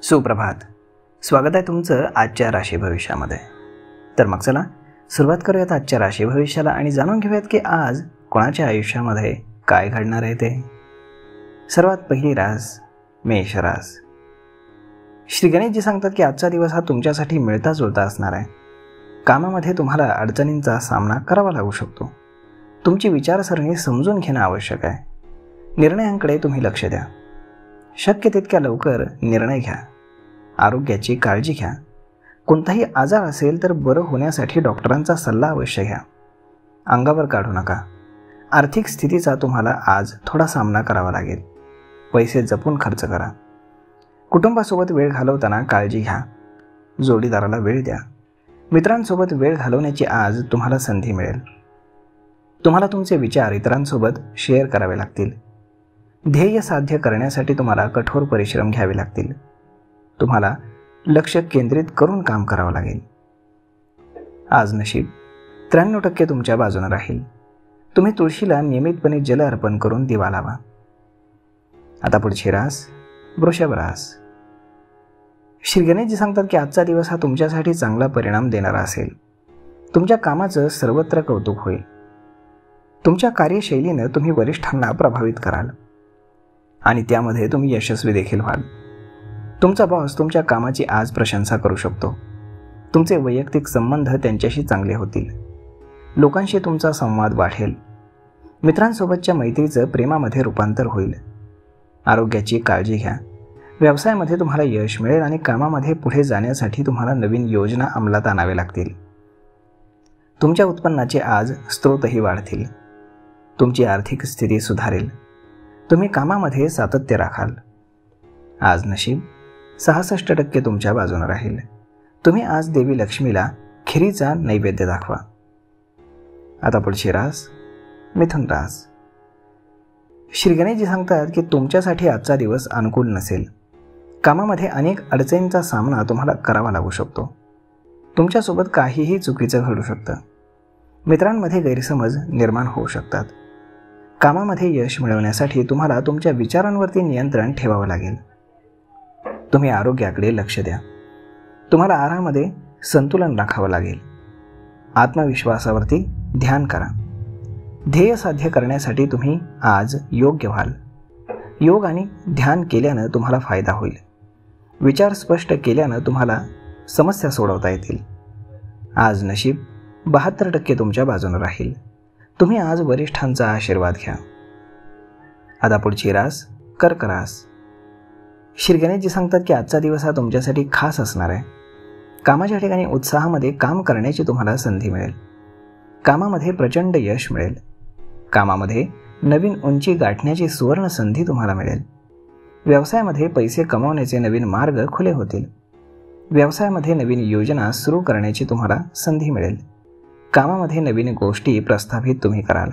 सुप्रभात. स्वागत आहे तुमचं आजच्या राशी भविष्यामध्ये. तर मग चला सुरुवात करूयात आजच्या राशी भविष्याला आणि जाणून घेऊयात की आज कोणाच्या आयुष्यामध्ये काय घडणार आहे ते. सर्वात पहिली रास मेष रास. श्री गणेशजी सांगतात की आजचा दिवस हा तुमच्यासाठी मिळता जुळता असणार आहे. कामामध्ये तुम्हाला अडचणींचा सामना करावा लागू शकतो. तुमची विचारसरणी समजून घेणं आवश्यक आहे. निर्णयांकडे तुम्ही लक्ष द्या. शक्य तितक्या लवकर निर्णय घ्या. आरोग्याची काळजी घ्या. कोणताही आजार असेल तर बरं होण्यासाठी डॉक्टरांचा सल्ला अवश्य घ्या. अंगावर काढू नका. आर्थिक स्थितीचा तुम्हाला आज थोडा सामना करावा लागेल. पैसे जपून खर्च करा. कुटुंबासोबत वेळ घालवताना काळजी घ्या. जोडीदाराला वेळ द्या. मित्रांसोबत वेळ घालवण्याची आज तुम्हाला संधी मिळेल. तुम्हाला तुमचे विचार इतरांसोबत शेअर करावे लागतील. ध्येय साध्य करण्यासाठी तुम्हाला कठोर परिश्रम घ्यावे लागतील. तुम्हाला लक्ष केंद्रित करून काम करावं लागेल. आज नशीब 93% तुमच्या बाजूने राहील. तुम्ही तुळशीला नियमितपणे जल अर्पण करून दिवा लावा. आता पुढची रास वृषभ रास. श्री गणेशजी सांगतात की आजचा दिवस हा तुमच्यासाठी चांगला परिणाम देणारा असेल. तुमच्या कामाचं सर्वत्र कौतुक होईल. तुमच्या कार्यशैलीनं तुम्ही वरिष्ठांना प्रभावित कराल आणि त्यामध्ये तुम्ही यशस्वी देखील व्हाल. तुमचा बॉस तुमच्या कामाची आज प्रशंसा करू शकतो. तुमचे वैयक्तिक संबंध त्यांच्याशी चांगले होतील. लोकांशी तुमचा संवाद वाढेल. मित्रांसोबतच्या मैत्रीचं प्रेमामध्ये रूपांतर होईल. आरोग्याची काळजी घ्या. व्यवसायामध्ये तुम्हाला यश मिळेल आणि कामामध्ये पुढे जाण्यासाठी तुम्हाला नवीन योजना अंमलात आणाव्या लागतील. तुमच्या उत्पन्नाचे आज स्रोतही वाढतील. तुमची आर्थिक स्थिती सुधारेल. तुम्ही कामामध्ये सातत्य राखाल. आज नशीब 66% तुमच्या बाजूने राहील. तुम्ही आज देवी लक्ष्मीला खिरीचा नैवेद्य दाखवा. आता पुढची रास मिथुन रास. श्री गणेशजी सांगतात की तुमच्यासाठी आजचा दिवस अनुकूल नसेल. कामामध्ये अनेक अडचणींचा सामना तुम्हाला करावा लागू शकतो. तुमच्यासोबत काहीही चुकीचं घडू शकतं. मित्रांमध्ये गैरसमज निर्माण होऊ शकतात. कामामध्ये यश मिळवण्यासाठी तुम्हाला तुमच्या विचारांवरती नियंत्रण ठेवावं लागेल. तुम्ही आरोग्याकडे लक्ष द्या. तुम्हाला आहारामध्ये संतुलन राखावं लागेल. आत्मविश्वासावरती ध्यान करा. ध्येय साध्य करण्यासाठी तुम्ही आज योग्य व्हाल. योग आणि ध्यान केल्यानं तुम्हाला फायदा होईल. विचार स्पष्ट केल्यानं तुम्हाला समस्या सोडवता येतील. आज नशीब 72% तुमच्या बाजूने राहील. तुम्ही आज वरिष्ठांचा आशीर्वाद घ्या. आता पुढची रास कर्क रास. श्री गणेशजी सांगतात की आजचा दिवस हा तुमच्यासाठी खास असणार आहे. कामाच्या ठिकाणी उत्साहामध्ये काम करण्याची तुम्हाला संधी मिळेल. कामामध्ये प्रचंड यश मिळेल. कामामध्ये नवीन उंची गाठण्याची सुवर्ण संधी तुम्हाला मिळेल. व्यवसायामध्ये पैसे कमावण्याचे नवीन मार्ग खुले होतील. व्यवसायामध्ये नवीन योजना सुरू करण्याची तुम्हाला संधी मिळेल. कामामध्ये नवीन गोष्टी प्रस्थापित तुम्ही कराल.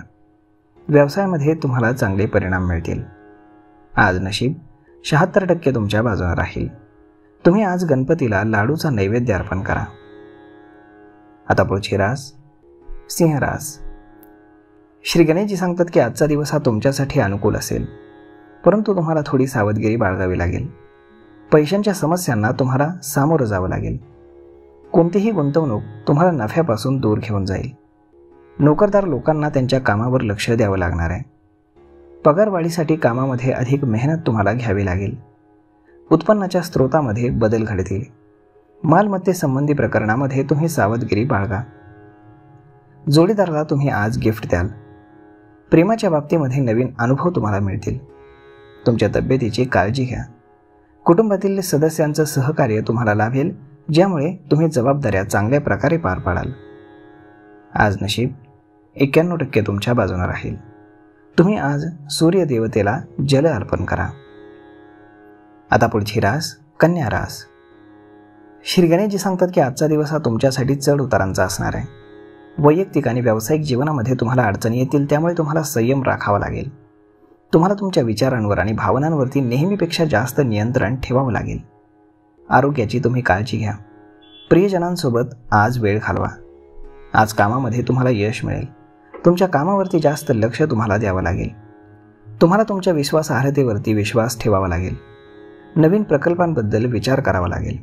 व्यवसायामध्ये तुम्हाला चांगले परिणाम मिळतील. आज नशीब 76% तुमच्या बाजूने राहील. तुम्ही आज गणपतीला लाडूचा नैवेद्य अर्पण करा. आता पुढची रास सिंह रास. श्री गणेशजी सांगतात की आजचा दिवस हा तुमच्यासाठी अनुकूल असेल, परंतु तुम्हाला थोडी सावधगिरी बाळगावी लागेल. पैशांच्या समस्यांना तुम्हाला सामोरं जावं लागेल. कोणतीही गुंतवणूक तुम्हाला नफ्यापासून दूर घेऊन जाईल. नोकरदार लोकांना त्यांच्या कामावर लक्ष द्यावं लागणार आहे. पगारवाढीसाठी कामामध्ये अधिक मेहनत तुम्हाला घ्यावी लागेल. उत्पन्नाच्या स्रोतामध्ये बदल घडतील. मालमत्तेसंबंधी प्रकरणामध्ये तुम्ही सावधगिरी बाळगा. जोडीदाराला तुम्ही आज गिफ्ट द्याल. प्रेमाच्या बाबतीमध्ये नवीन अनुभव तुम्हाला मिळतील. तुमच्या तब्येतीची काळजी घ्या. कुटुंबातील सदस्यांचं सहकार्य तुम्हाला लाभेल, ज्यामुळे तुम्ही जबाबदाऱ्या चांगल्या प्रकारे पार पाडाल. आज नशीब 91% तुमच्या बाजूने राहील. तुम्ही आज सूर्यदेवतेला जल अर्पण करा. आता पुढची रास कन्या रास. श्री गणेशजी सांगतात की आजचा दिवस हा तुमच्यासाठी चढ उतारांचा असणार आहे. वैयक्तिक आणि व्यावसायिक जीवनामध्ये तुम्हाला अडचणी येतील, त्यामुळे तुम्हाला संयम राखावा लागेल. तुम्हाला तुमच्या विचारांवर आणि भावनांवरती नेहमीपेक्षा जास्त नियंत्रण ठेवावं लागेल. आरोग्याची तुम्ही काळजी घ्या. प्रियजनांसोबत आज वेळ घालवा. आज कामामध्ये तुम्हाला यश मिळेल. तुमच्या कामावरती जास्त लक्ष तुम्हाला द्यावं लागेल. तुम्हाला तुमच्या विश्वासार्हतेवरती विश्वास ठेवावा लागेल. नवीन प्रकल्पांबद्दल विचार करावा लागेल.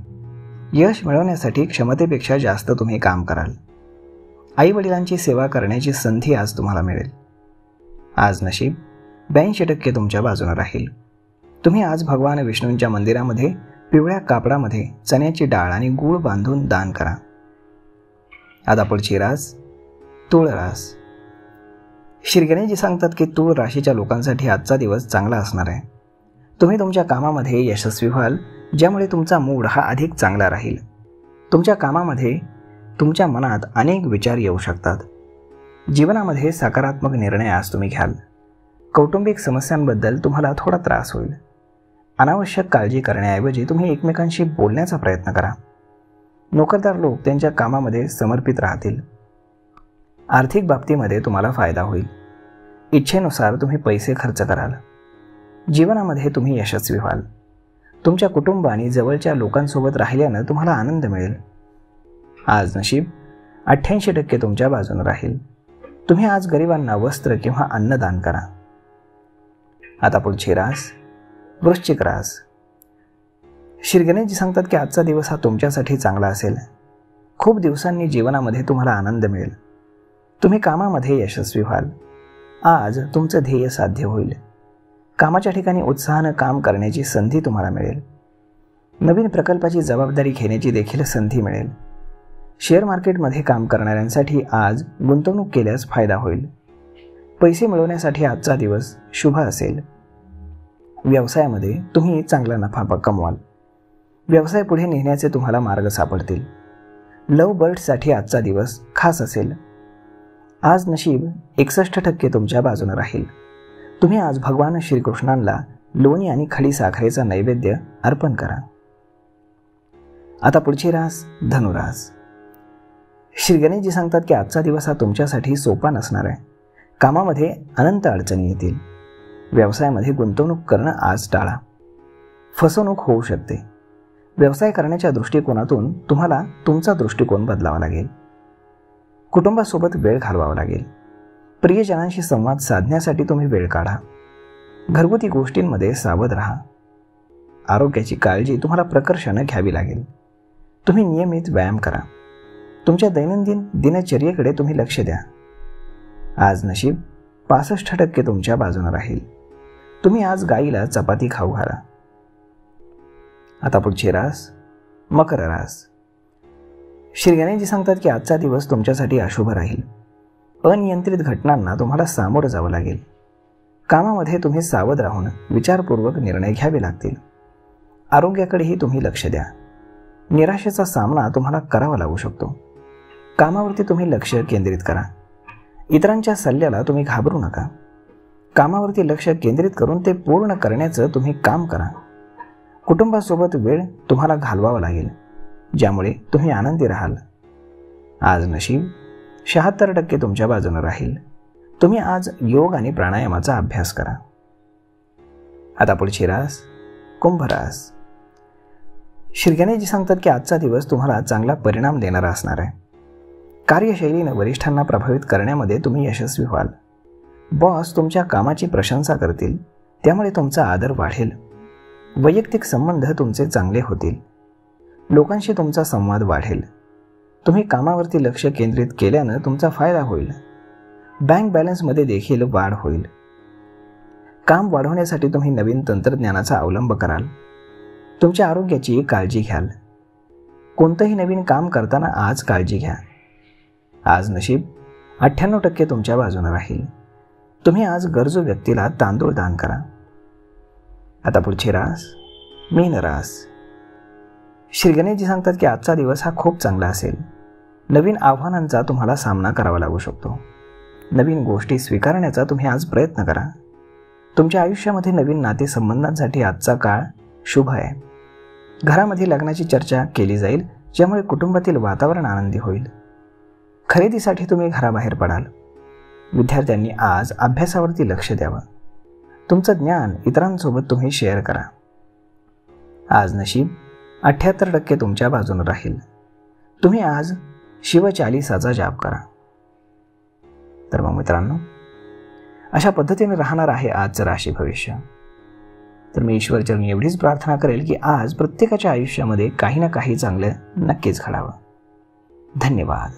यश मिळवण्यासाठी क्षमतेपेक्षा जास्त तुम्ही काम कराल. आई वडिलांची सेवा करण्याची संधी आज तुम्हाला मिळेल. आज नशीब 82% तुमच्या बाजूने राहील. तुम्ही आज भगवान विष्णूंच्या मंदिरामध्ये पिवळ्या कापडामध्ये चण्याची डाळ आणि गूळ बांधून दान करा. आता पुढची रास तूळ रास. श्री गणेशजी सांगतात की तूळ राशीच्या लोकांसाठी आजचा दिवस चांगला असणार आहे. तुम्ही तुमच्या कामामध्ये यशस्वी व्हाल, ज्यामुळे तुमचा मूड हा अधिक चांगला राहील. तुमच्या कामामध्ये तुमच्या मनात अनेक विचार येऊ शकतात. जीवनामध्ये सकारात्मक निर्णय आज तुम्ही घ्याल. कौटुंबिक समस्यांबद्दल तुम्हाला थोडा त्रास होईल. अनावश्यक काळजी करण्याऐवजी तुम्ही एकमेकांशी बोलण्याचा प्रयत्न करा. नोकरदार लोक त्यांच्या कामामध्ये समर्पित राहतील. आर्थिक बाबतीमध्ये तुम्हाला फायदा होईल. इच्छेनुसार तुम्ही पैसे खर्च कराल. जीवनामध्ये तुम्ही यशस्वी व्हाल. तुमच्या कुटुंब आणि जवळच्या लोकांसोबत राहिल्यानं तुम्हाला आनंद मिळेल. आज नशीब 88% तुमच्या बाजूने राहील. तुम्ही आज गरिबांना वस्त्र किंवा अन्न दान करा. आता पुढची रास वृश्चिक रास. श्री गणेशजी सांगतात की आजचा दिवस हा तुमच्यासाठी चांगला असेल. खूप दिवसांनी जीवनामध्ये तुम्हाला आनंद मिळेल. तुम्ही कामामध्ये यशस्वी व्हाल. आज तुमचं ध्येय साध्य होईल. कामाच्या ठिकाणी उत्साहानं काम करण्याची संधी तुम्हाला मिळेल. नवीन प्रकल्पाची जबाबदारी घेण्याची देखील संधी मिळेल. शेअर मार्केटमध्ये काम करणाऱ्यांसाठी आज गुंतवणूक केल्यास फायदा होईल. पैसे मिळवण्यासाठी आजचा दिवस शुभ असेल. व्यवसायामध्ये तुम्ही चांगला नफा कमवाल. व्यवसाय पुढे नेण्याचे तुम्हाला मार्ग सापडतील. लव्ह बर्ड्ससाठी आजचा दिवस खास असेल. आज नशीब 61% तुमच्या बाजूने राहील. तुम्ही आज भगवान श्रीकृष्णांना लोणी आणि खडी साखरेचा नैवेद्य अर्पण करा. आता पुढची रास धनुरास. श्री गणेशजी सांगतात की आजचा दिवस हा तुमच्यासाठी सोपा नसणार आहे. कामामध्ये अनंत अडचणी येतील. व्यवसायामध्ये गुंतवणूक करणं आज टाळा. फसवणूक होऊ शकते. व्यवसाय करण्याच्या दृष्टिकोनातून तुम्हाला तुमचा दृष्टिकोन बदलावा लागेल. कुटुंबासोबत वेळ घालवावा लागेल. प्रियजनांशी संवाद साधण्यासाठी तुम्ही वेळ काढा. घरगुती गोष्टींमध्ये सावध राहा. आरोग्याची काळजी तुम्हाला प्रकर्षाने घ्यावी लागेल. तुम्ही नियमित व्यायाम करा. तुमच्या दैनंदिन दिनचर्येकडे तुम्ही लक्ष द्या. आज नशीब 65% तुमच्या बाजूने राहील. तुम्ही आज गाईला चपाती खाऊ घाला. आता पुढची रास मकर रास. श्री गणेशजी सांगतात की आजचा दिवस तुमच्यासाठी अशुभ राहील. अनियंत्रित घटनांना तुम्हाला सामोरं जावं लागेल. कामामध्ये तुम्ही सावध राहून विचारपूर्वक निर्णय घ्यावे लागतील. आरोग्याकडेही तुम्ही लक्ष द्या. निराशेचा सामना तुम्हाला करावा लागू शकतो. कामावरती तुम्ही लक्ष केंद्रित करा. इतरांच्या सल्ल्याला तुम्ही घाबरू नका. कामावरती लक्ष केंद्रित करून ते पूर्ण करण्याचं तुम्ही काम करा. कुटुंबासोबत वेळ तुम्हाला घालवावा लागेल, ज्यामुळे तुम्ही आनंदी राहाल. आज नशीब 76% तुमच्या बाजूने राहील. तुम्ही आज योग आणि प्राणायामाचा अभ्यास करा. आता पुढची रास कुंभ रास. श्री गणेशजी सांगतात की आजचा दिवस तुम्हाला चांगला परिणाम देणारा असणार आहे. कार्यशैलीने वरिष्ठांना प्रभावित करण्यामध्ये तुम्ही यशस्वी व्हाल. बॉस तुमच्या कामाची प्रशंसा करतील, त्यामुळे तुमचा आदर वाढेल. वैयक्तिक संबंध तुमचे चांगले होतील. लोकांशी तुमचा संवाद वाढेल. तुम्ही कामावरती लक्ष केंद्रित केल्यानं तुमचा फायदा होईल. बँक बॅलन्समध्ये देखील वाढ होईल. काम वाढवण्यासाठी तुम्ही नवीन तंत्रज्ञानाचा अवलंब कराल. तुमच्या आरोग्याची काळजी घ्याल. कोणतंही नवीन काम करताना आज काळजी घ्या. आज नशीब 98% तुमच्या बाजूने राहील. तुम्ही आज गरजू व्यक्तीला तांदूळ दान करा. आता पुढची रास मीन रास. श्री गणेशजी सांगतात की आजचा दिवस हा खूप चांगला असेल. नवीन आव्हानांचा तुम्हाला सामना करावा लागू शकतो. नवीन गोष्टी स्वीकारण्याचा तुम्ही आज प्रयत्न करा. तुमच्या आयुष्यामध्ये नवीन नातेसंबंधांसाठी आजचा काळ शुभ आहे. घरामध्ये लग्नाची चर्चा केली जाईल, ज्यामुळे कुटुंबातील वातावरण आनंदी होईल. खरेदीसाठी तुम्ही घराबाहेर पडाल. विद्यार्थ्यांनी आज अभ्यासावरती लक्ष द्यावं. तुमचं ज्ञान इतरांसोबत तुम्ही शेअर करा. आज नशीब 78% तुमच्या बाजूने राहील. तुम्ही आज शिवचालीसाचा जाप करा. तर मग मित्रांनो, अशा पद्धतीने राहणार आहे आजचं राशी भविष्य. तर मी ईश्वरचरणी एवढीच प्रार्थना करेल की आज प्रत्येकाच्या आयुष्यामध्ये काही ना काही चांगलं नक्कीच घडावं. धन्यवाद.